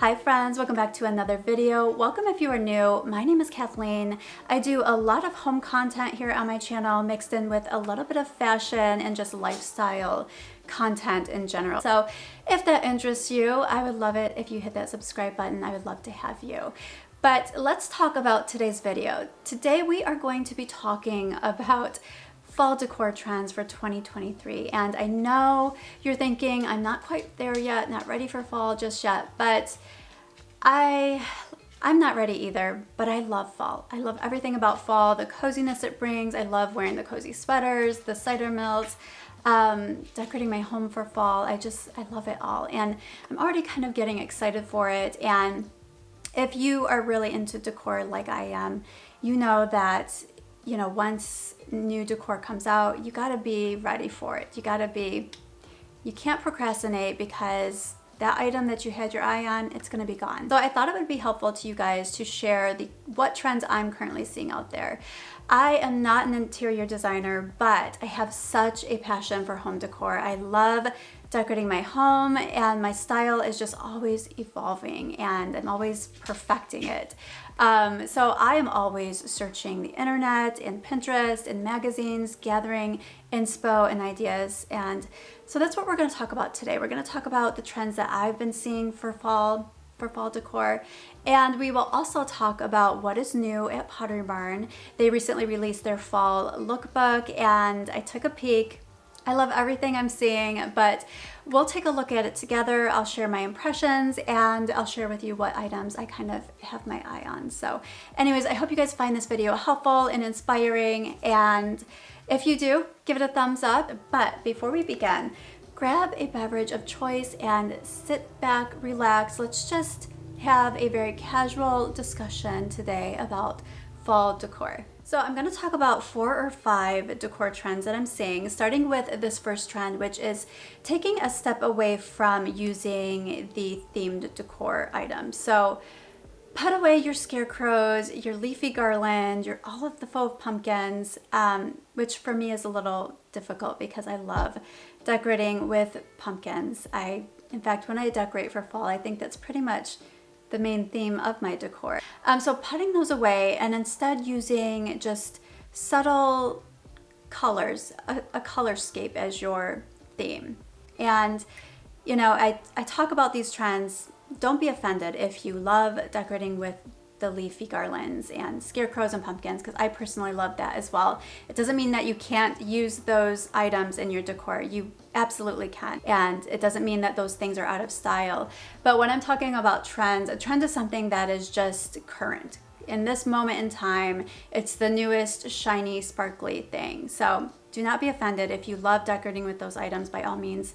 Hi friends, welcome back to another video. Welcome if you are new. My name is Kathleen. I do a lot of home content here on my channel mixed in with a little bit of fashion and just lifestyle content in general. So if that interests you, I would love it if you hit that subscribe button. I would love to have you. But let's talk about today's video. Today we are going to be talking about fall decor trends for 2023. And I know you're thinking, I'm not quite there yet, not ready for fall just yet, but I'm not ready either, but I love fall. I love everything about fall, the coziness it brings. I love wearing the cozy sweaters, the cider mills, decorating my home for fall. I love it all. And I'm already kind of getting excited for it. And if you are really into decor like I am, you know that once new decor comes out, you gotta be ready for it. You can't procrastinate because that item that you had your eye on, it's gonna be gone. So I thought it would be helpful to you guys to share what trends I'm currently seeing out there. I am not an interior designer, but I have such a passion for home decor. I love decorating my home, and my style is just always evolving and I'm always perfecting it. So I am always searching the internet and Pinterest and magazines, gathering inspo and ideas. And so that's what we're going to talk about today. We're going to talk about the trends that I've been seeing for fall decor, and we will also talk about what is new at Pottery Barn. They recently released their fall lookbook and I took a peek. I love everything I'm seeing, but we'll take a look at it together. I'll share my impressions and I'll share with you what items I kind of have my eye on. So anyways, I hope you guys find this video helpful and inspiring, and if you do, give it a thumbs up. But before we begin, grab a beverage of choice and sit back, relax. Let's just have a very casual discussion today about fall decor. So I'm going to talk about 4 or 5 decor trends that I'm seeing, starting with this first trend, which is taking a step away from using the themed decor items. So put away your scarecrows, your leafy garland, all of the faux pumpkins, which for me is a little difficult because I love decorating with pumpkins. In fact, when I decorate for fall, I think that's pretty much the main theme of my decor. So putting those away and instead using just subtle colors, a colorscape as your theme. And I talk about these trends. Don't be offended if you love decorating with the leafy garlands and scarecrows and pumpkins, because I personally love that as well. It doesn't mean that you can't use those items in your decor. You absolutely can. And it doesn't mean that those things are out of style. But when I'm talking about trends, a trend is something that is just current. In this moment in time, it's the newest shiny, sparkly thing. So do not be offended if you love decorating with those items. By all means,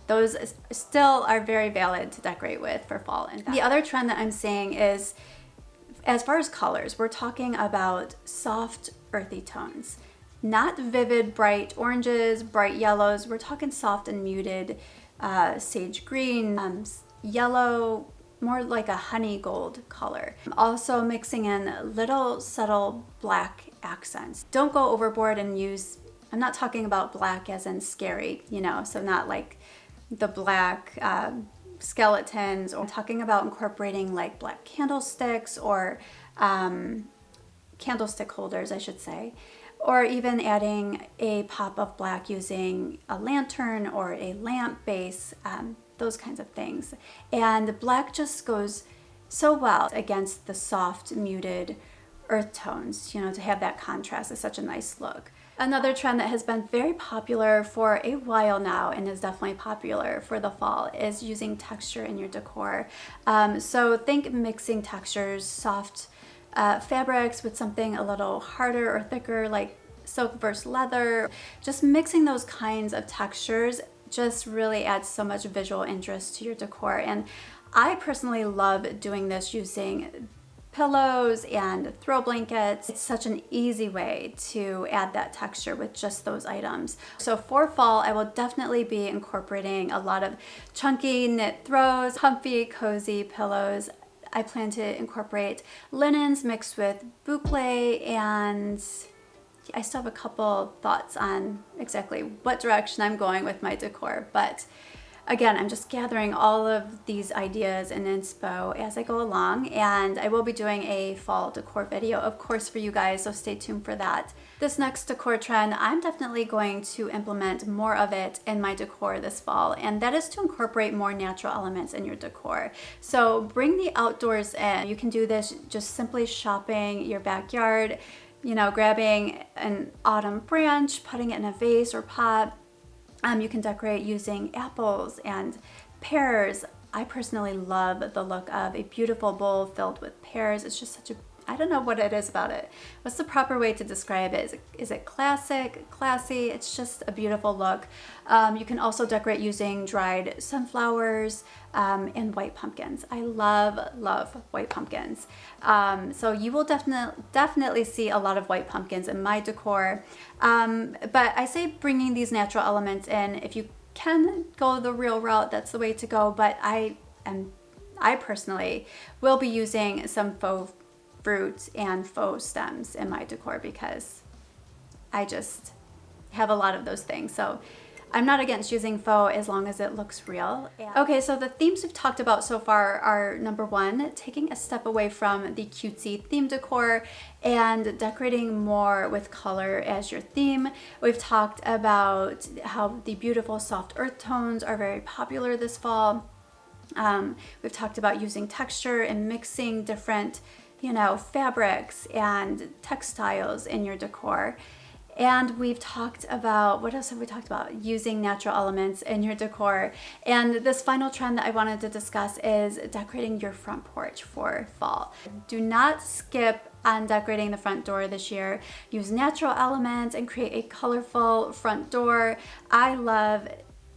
those still are very valid to decorate with for fall. And the other trend that I'm seeing is, as far as colors, we're talking about soft, earthy tones. Not vivid, bright oranges, bright yellows. We're talking soft and muted, sage green, yellow, more like a honey gold color. Also mixing in little subtle black accents. Don't go overboard and use, I'm not talking about black as in scary, so not like the black skeletons. I'm talking about incorporating like black candlesticks or candlestick holders, I should say, or even adding a pop of black using a lantern or a lamp base, those kinds of things. And black just goes so well against the soft, muted earth tones, to have that contrast is such a nice look. Another trend that has been very popular for a while now and is definitely popular for the fall is using texture in your decor. So think mixing textures, soft fabrics with something a little harder or thicker like silk versus leather. Just mixing those kinds of textures just really adds so much visual interest to your decor. And I personally love doing this using pillows and throw blankets. It's such an easy way to add that texture with just those items. So for fall, I will definitely be incorporating a lot of chunky knit throws, comfy, cozy pillows. I plan to incorporate linens mixed with boucle, and I still have a couple thoughts on exactly what direction I'm going with my decor, but Again, I'm just gathering all of these ideas and inspo as I go along, and I will be doing a fall decor video, of course, for you guys, so stay tuned for that. This next decor trend, I'm definitely going to implement more of it in my decor this fall, and that is to incorporate more natural elements in your decor. So bring the outdoors in. You can do this just simply shopping your backyard, you know, grabbing an autumn branch, putting it in a vase or pot. You can decorate using apples and pears. I personally love the look of a beautiful bowl filled with pears. It's just such a, I don't know what it is about it. What's the proper way to describe it? Is it classic, classy? It's just a beautiful look. You can also decorate using dried sunflowers and white pumpkins. I love white pumpkins. So you will definitely see a lot of white pumpkins in my decor. But I say bringing these natural elements in. If you can go the real route, that's the way to go. But I personally will be using some faux fruits and faux stems in my decor because I just have a lot of those things. So I'm not against using faux as long as it looks real. Okay, so the themes we've talked about so far are number one, taking a step away from the cutesy theme decor and decorating more with color as your theme. We've talked about how the beautiful soft earth tones are very popular this fall. We've talked about using texture and mixing different, you know, fabrics and textiles in your decor. And we've talked about, what else have we talked about? Using natural elements in your decor. And this final trend that I wanted to discuss is decorating your front porch for fall. Do not skip on decorating the front door this year. Use natural elements and create a colorful front door. I love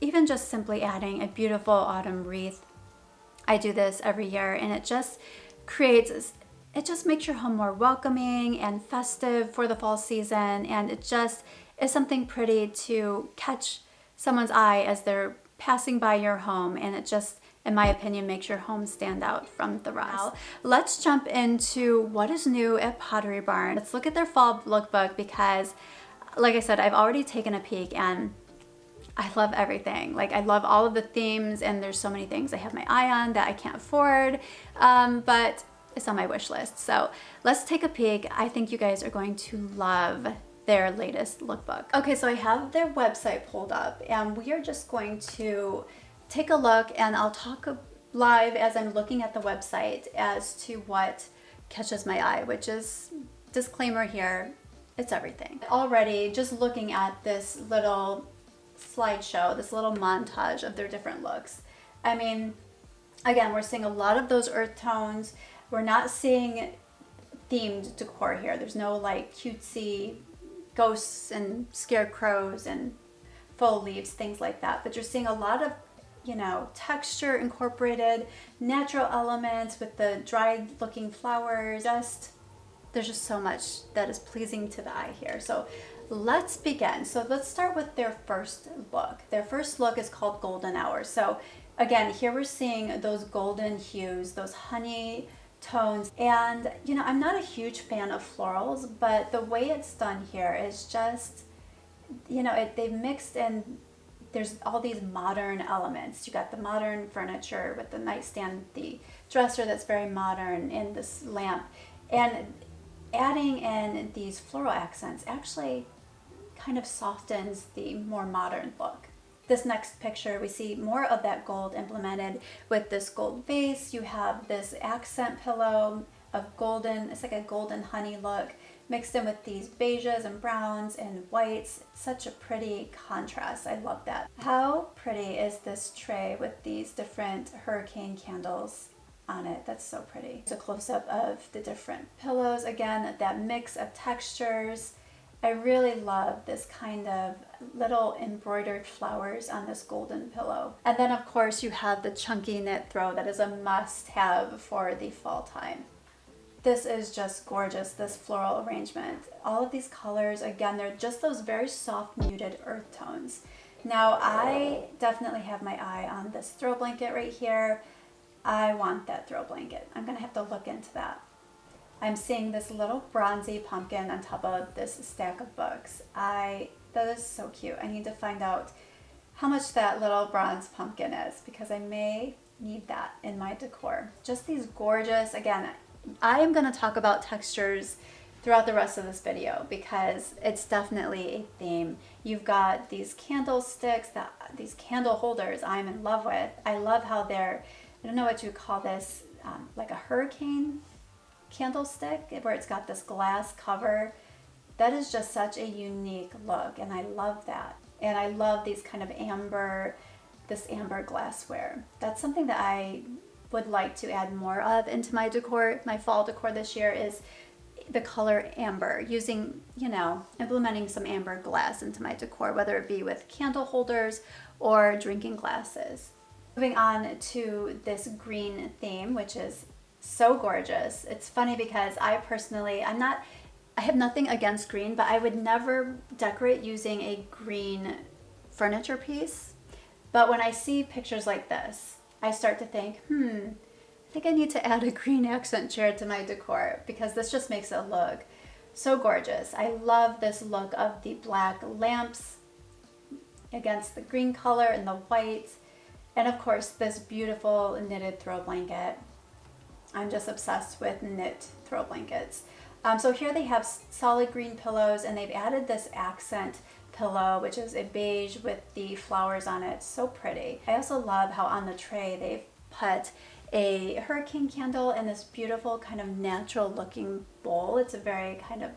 even just simply adding a beautiful autumn wreath. I do this every year, and it just makes your home more welcoming and festive for the fall season, and it just is something pretty to catch someone's eye as they're passing by your home, and it just, in my opinion, makes your home stand out from the rest. Now, let's jump into what is new at Pottery Barn. Let's look at their fall lookbook because, like I said, I've already taken a peek and I love everything. Like, I love all of the themes, and there's so many things I have my eye on that I can't afford, but it's on my wish list. So let's take a peek. I think you guys are going to love their latest lookbook. Okay, so I have their website pulled up, and we are just going to take a look, and I'll talk live as I'm looking at the website as to what catches my eye, which is, disclaimer here, it's everything. Already, just looking at this little slideshow, this little montage of their different looks. I mean, again, we're seeing a lot of those earth tones. We're not seeing themed decor here. There's no like cutesy ghosts and scarecrows and faux leaves, things like that. But you're seeing a lot of, you know, texture incorporated, natural elements with the dried looking flowers. There's just so much that is pleasing to the eye here. So let's begin. So let's start with their first look. Their first look is called Golden Hour. So again, here we're seeing those golden hues, those honey tones. And, you know, I'm not a huge fan of florals, but the way it's done here is just, you know, they've mixed in, there's all these modern elements. You got the modern furniture with the nightstand, the dresser that's very modern, and this lamp. And adding in these floral accents actually kind of softens the more modern look. This next picture, we see more of that gold implemented with this gold vase. You have this accent pillow of golden, it's like a golden honey look, mixed in with these beiges and browns and whites. Such a pretty contrast. I love that. How pretty is this tray with these different hurricane candles on it? That's so pretty. It's a close-up of the different pillows. Again, that mix of textures. I really love this kind of little embroidered flowers on this golden pillow. And then of course you have the chunky knit throw that is a must-have for the fall time. This is just gorgeous, this floral arrangement. All of these colors, again, they're just those very soft muted earth tones. Now I definitely have my eye on this throw blanket right here. I want that throw blanket. I'm gonna have to look into that. I'm seeing this little bronzy pumpkin on top of this stack of books. That is so cute. I need to find out how much that little bronze pumpkin is, because I may need that in my decor. Just these gorgeous, again, I am going to talk about textures throughout the rest of this video because it's definitely a theme. You've got these candlesticks, these candle holders I'm in love with. I love how they're, I don't know what you call this, like a hurricane candlestick where it's got this glass cover. That is just such a unique look, and I love that. And I love these kind of this amber glassware. That's something that I would like to add more of into my decor. My fall decor this year is the color amber, using, implementing some amber glass into my decor, whether it be with candle holders or drinking glasses. Moving on to this green theme, which is so gorgeous. It's funny because I have nothing against green, but I would never decorate using a green furniture piece. But when I see pictures like this, I start to think, I think I need to add a green accent chair to my decor because this just makes it look so gorgeous. I love this look of the black lamps against the green color and the white. And of course, this beautiful knitted throw blanket. I'm just obsessed with knit throw blankets. So here they have solid green pillows, and they've added this accent pillow, which is a beige with the flowers on it. So pretty. I also love how on the tray they've put a hurricane candle in this beautiful kind of natural looking bowl. It's a very kind of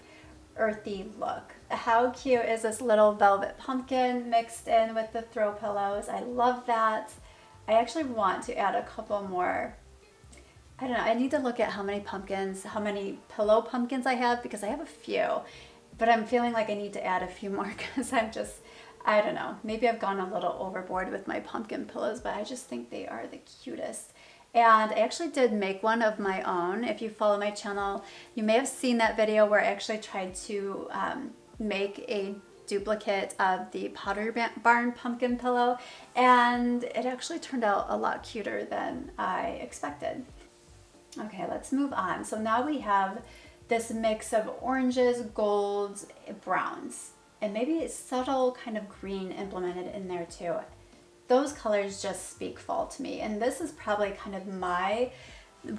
earthy look. How cute is this little velvet pumpkin mixed in with the throw pillows? I love that. I actually want to add a couple more. I don't know, I need to look at how many pillow pumpkins I have, because I have a few, but I'm feeling like I need to add a few more because I don't know, maybe I've gone a little overboard with my pumpkin pillows, but I just think they are the cutest. And I actually did make one of my own. If you follow my channel, you may have seen that video where I actually tried to make a duplicate of the Pottery Barn pumpkin pillow, and it actually turned out a lot cuter than I expected. Okay, let's move on. So now we have this mix of oranges, golds, browns, and maybe a subtle kind of green implemented in there too. Those colors just speak fall to me, and this is probably kind of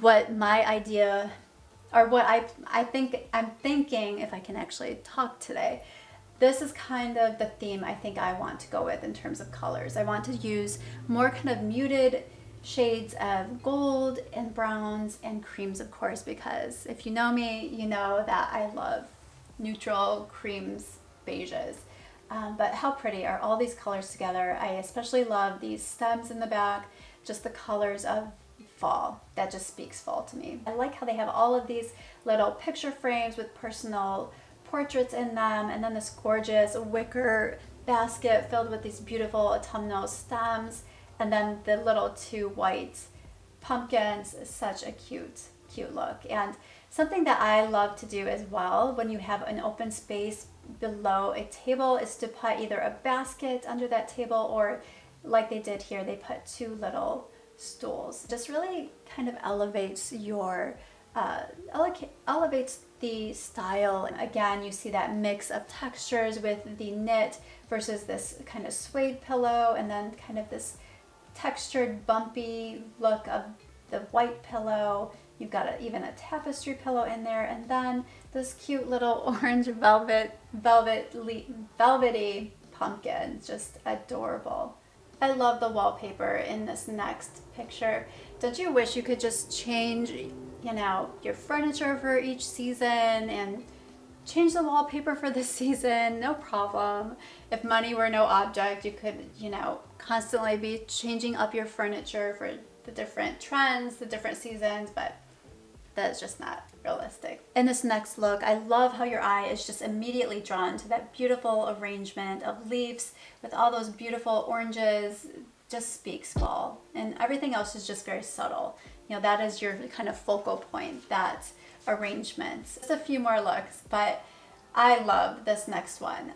what my idea, or what I'm thinking, if I can actually talk today. This is kind of the theme I think I want to go with in terms of colors. I want to use more kind of muted shades of gold and browns and creams, of course, because if you know me, you know that I love neutral creams, beiges. But how pretty are all these colors together? I especially love these stems in the back, just the colors of fall. That just speaks fall to me. I like how they have all of these little picture frames with personal portraits in them, and then this gorgeous wicker basket filled with these beautiful autumnal stems, and then the little two white pumpkins. Such a cute look. And something that I love to do as well when you have an open space below a table is to put either a basket under that table, or like they did here, they put two little stools. Just really kind of elevates elevates the style. Again, you see that mix of textures with the knit versus this kind of suede pillow, and then kind of this textured bumpy look of the white pillow. You've got even a tapestry pillow in there, and then this cute little orange velvety pumpkin. Just adorable. I love the wallpaper in this next picture. Don't you wish you could just change, your furniture for each season and change the wallpaper for this season? No problem. If money were no object, you could, constantly be changing up your furniture for the different trends, the different seasons, but that's just not realistic. In this next look, I love how your eye is just immediately drawn to that beautiful arrangement of leaves with all those beautiful oranges. Just speaks fall, and everything else is just very subtle. That is your kind of focal point, that arrangement. Just a few more looks, but I love this next one.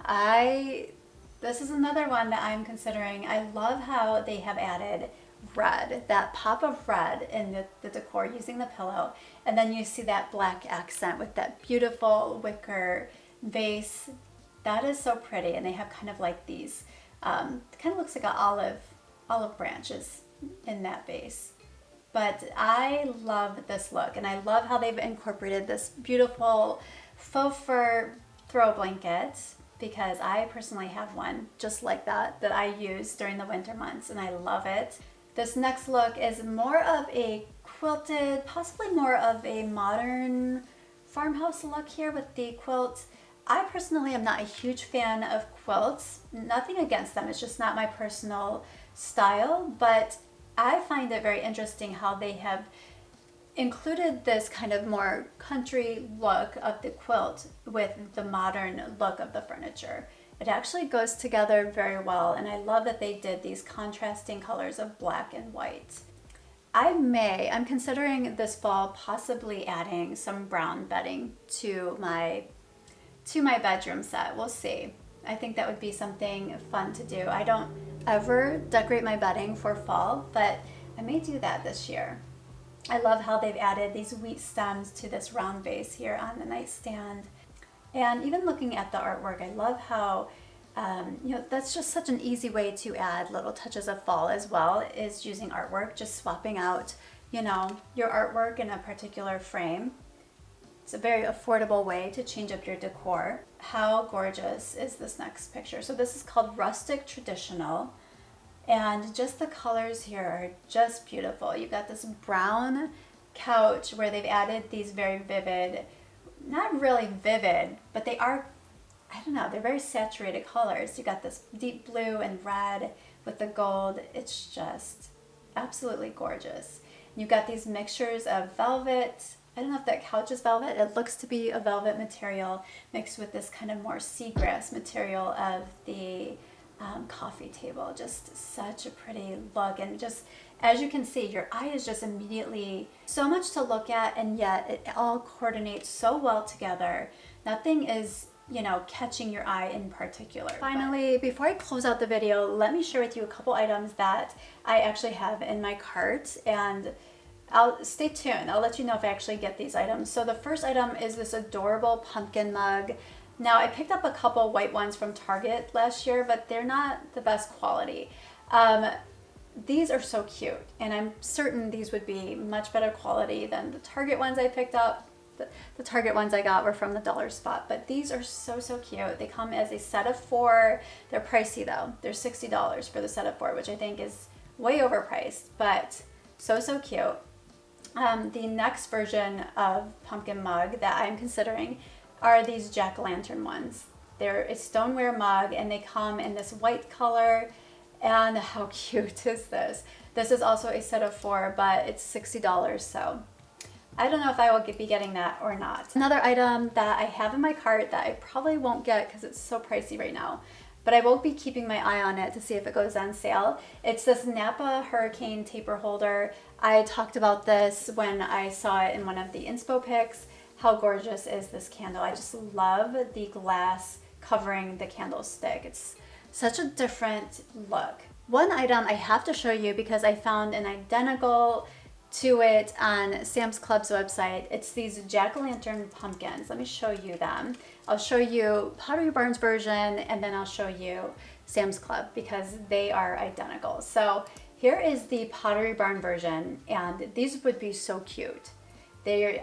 This is another one that I'm considering. I love how they have added red, that pop of red in the decor using the pillow, and then you see that black accent with that beautiful wicker vase. That is so pretty, and they have kind of like these Kind of looks like an olive branches in that base. But I love this look, and I love how they've incorporated this beautiful faux fur throw blanket, because I personally have one just like that I use during the winter months, and I love it. This next look is more of a quilted, possibly more of a modern farmhouse look here with the quilt. I personally am not a huge fan of quilts. Nothing against them, it's just not my personal style, but I find it very interesting how they have included this kind of more country look of the quilt with the modern look of the furniture. It actually goes together very well, and I love that they did these contrasting colors of black and white. I'm considering this fall possibly adding some brown bedding to my bedroom set. We'll see. I think that would be something fun to do. I don't ever decorate my bedding for fall, but I may do that this year. I love how they've added these wheat stems to this round base here on the nightstand. And even looking at the artwork, I love how, that's just such an easy way to add little touches of fall as well, is using artwork, just swapping out, your artwork in a particular frame. It's a very affordable way to change up your decor. How gorgeous is this next picture? So this is called Rustic Traditional, and just the colors here are just beautiful. You've got this brown couch where they've added these very vivid, not really vivid, but they are, I don't know, they're very saturated colors. You got this deep blue and red with the gold. It's just absolutely gorgeous. You've got these mixtures of velvet. I don't know if that couch is velvet. It looks to be a velvet material mixed with this kind of more seagrass material of the coffee table. Just such a pretty look, and just as you can see, your eye is just immediately so much to look at, and yet it all coordinates so well together. Nothing is, catching your eye in particular. Finally, before I close out the video, let me share with you a couple items that I actually have in my cart, and I'll stay tuned. I'll let you know if I actually get these items. So the first item is this adorable pumpkin mug. Now, I picked up a couple white ones from Target last year, but they're not the best quality. These are so cute, and I'm certain these would be much better quality than the Target ones I picked up. The Target ones I got were from the dollar spot, but these are so cute. They come as a set of 4. They're pricey though. They're $60 for the set of 4, which I think is way overpriced, but so cute. The next version of pumpkin mug that I'm considering are these jack-o'-lantern ones. They're a stoneware mug, and they come in this white color. And how cute is this? This is also a set of 4, but it's $60, so I don't know if I will be getting that or not. Another item that I have in my cart that I probably won't get because it's so pricey right now, but I will be keeping my eye on it to see if it goes on sale. It's this Napa Hurricane taper holder. I talked about this when I saw it in one of the inspo pics. How gorgeous is this candle? I just love the glass covering the candlestick. It's such a different look. One item I have to show you because I found an identical to it on Sam's Club's website. It's these jack-o'-lantern pumpkins. Let me show you them. I'll show you Pottery Barn's version, and then I'll show you Sam's Club because they are identical. So here is the Pottery Barn version, and these would be so cute. These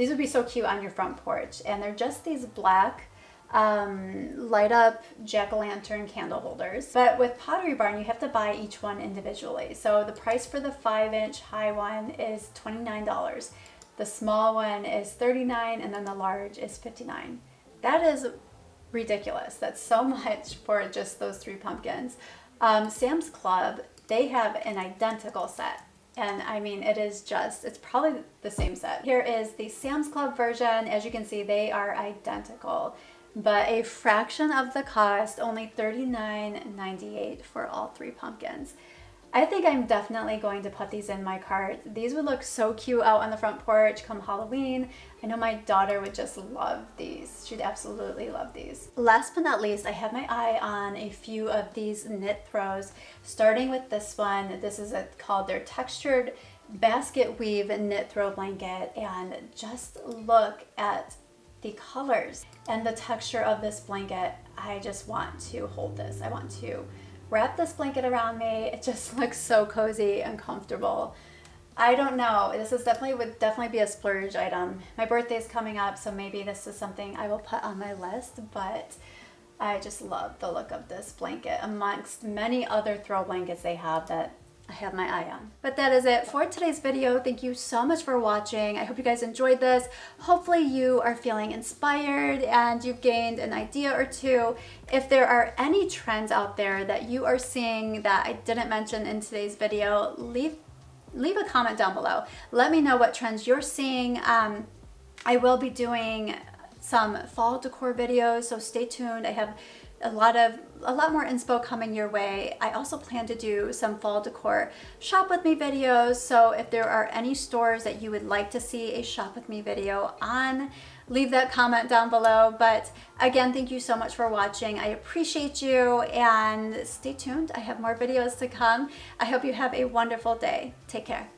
would be so cute on your front porch, and they're just these black light up jack-o'-lantern candle holders. But with Pottery Barn, you have to buy each one individually. So the price for the 5-inch high one is $29. The small one is $39, and then the large is $59. That is ridiculous. That's so much for just those 3 pumpkins. Sam's Club, they have an identical set. And I mean, it's probably the same set. Here is the Sam's Club version. As you can see, they are identical, but a fraction of the cost, only $39.98 for all 3 pumpkins. I think I'm definitely going to put these in my cart. These would look so cute out on the front porch come Halloween. I know my daughter would just love these. She'd absolutely love these. Last but not least, I have my eye on a few of these knit throws, starting with this one. This is called their Textured Basket Weave Knit Throw Blanket, and just look at the colors and the texture of this blanket. I just want to hold this. I want to wrap this blanket around me. It just looks so cozy and comfortable. I don't know. This is would definitely be a splurge item. My birthday's coming up, so maybe this is something I will put on my list, but I just love the look of this blanket amongst many other throw blankets they have that I have my eye on. But that is it for today's video. Thank you so much for watching. I hope you guys enjoyed this. Hopefully you are feeling inspired and you've gained an idea or two. If there are any trends out there that you are seeing that I didn't mention in today's video, leave a comment down below. Let me know what trends you're seeing. I will be doing some fall decor videos, so stay tuned. I have a lot more inspo coming your way. I also plan to do some fall decor shop with me videos, so if there are any stores that you would like to see a shop with me video on, leave that comment down below. But again, thank you so much for watching. I appreciate you, and stay tuned. I have more videos to come. I hope you have a wonderful day. Take care.